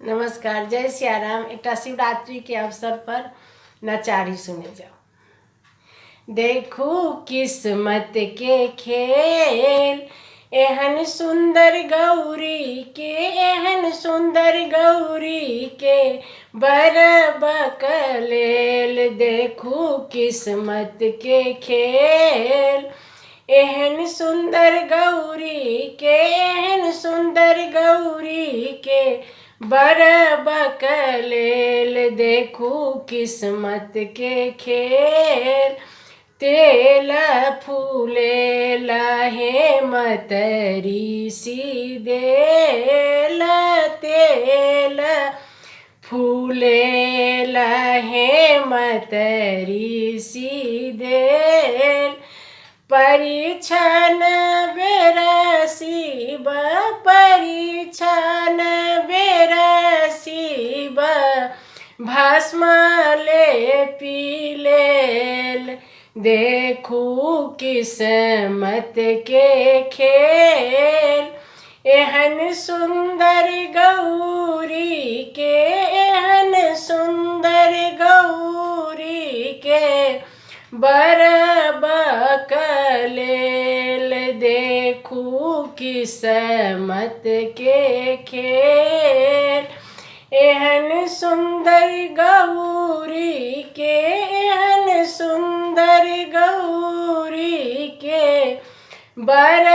नमस्कार, जय सियाराम। एक शिवरात्रि के अवसर पर नचारी सुने जाओ। देखू किस्मत के खेल, एहन सुंदर गौरी के, एहन सुंदर गौरी के बर बकलेल। देखू किस्मत के खेल, एहन सुंदर गौरी के, एहन सुंदर गौरी के बर बकलेल। देखू किस्मत के खेल, तेल फूले लहे मतरी सी देल। तेल फूले लहे मतरी सी देल। परीक्षण बेरसीब, परीक्षण बेरसीब, भस्म ले पी लेल। देखू किस्मत के खेल, एहन सुंदर गौरी के, एहन सुंदर गौरी के बर बकलेल। देखू किस्मत के खेल, एहन सुंदर गौरी के, एहन सुंदर गौरी के बर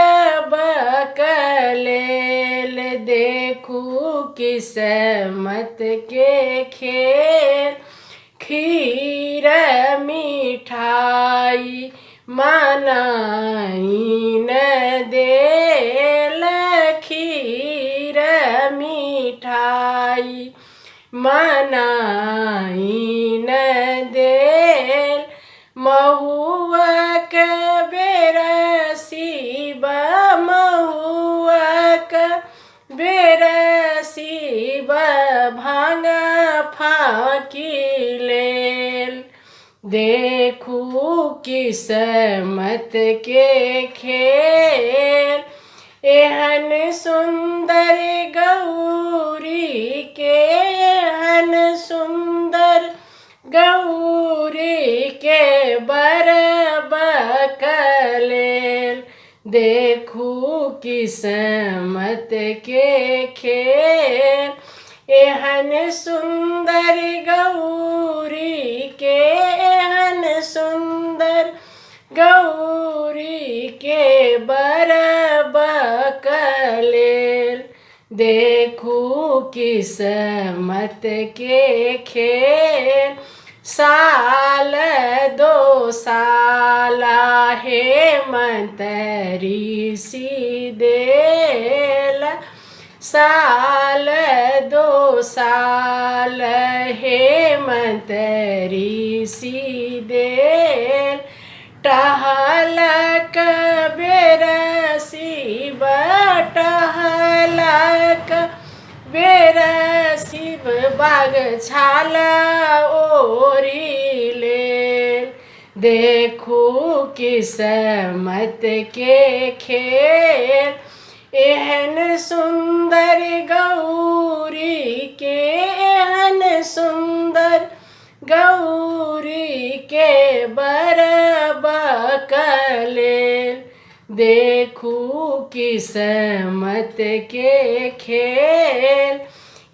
बकलेल। देखू किस्मत के खेल, खीर मिठाई मनाई न देल। खीर मिठाई मनाई न देल। महुआक बेरसीब, महुआक बेरसीब, भांग फाँकी लेल। देखू किस्मत के खेल, एहन सुंदर गौरी के, एहन सुंदर गौरी के बर बकलेल। देखू किस्मत के खेल, एहन सुंदर गौरी के, एहन सुंदर गौरी के बर बकलेल। देखू किस्मत के खेल, साल दो साल हे मंतरी सी देल। साल दो साल हे मंतरी सी देल। टहलक बेरसीब, टहलक बेरसीब, बाग छाल ओढ़ी लेल। देखू किस्मत के खेल, एहन सुंदर गौरी के, एहन सुंदर गौरी के बर बकलेल। देखू किस्मत के खेल,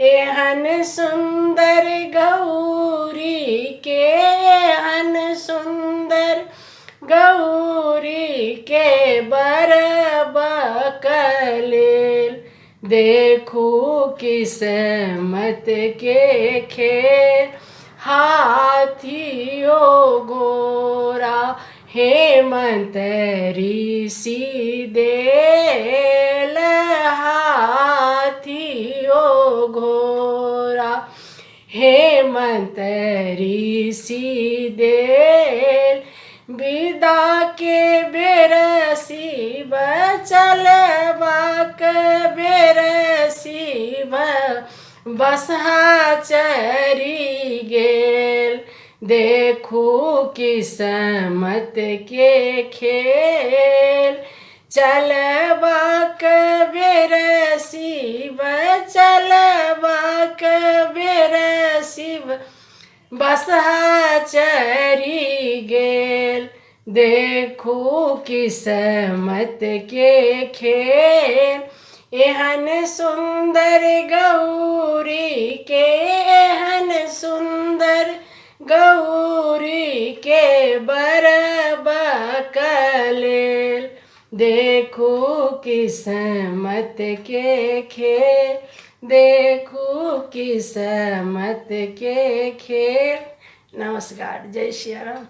एहन सुंदर गौरी के, एहन सुंदर गौरी के बर बकलेल। देखू किस्मत के खेल, हाथियो गोरा हे मंतरी सी देल। हाथियो घोरा हे मंतरी सी देल। विदा के बेरसीब, चलबाक बेरसीब, बसहा चरी गेल। देखू किस्मत के खेल, चलबाक बेरसीब, चलबाक बसहा चरी गेल। देखू किस्मत के खेल, एहन सुंदर गौरी के, एहन सुंदर गौरी के बरबा कलेल। देखू किस्मत के खेल, देखू किस्मत के खेल। नमस्कार, जय श्री राम।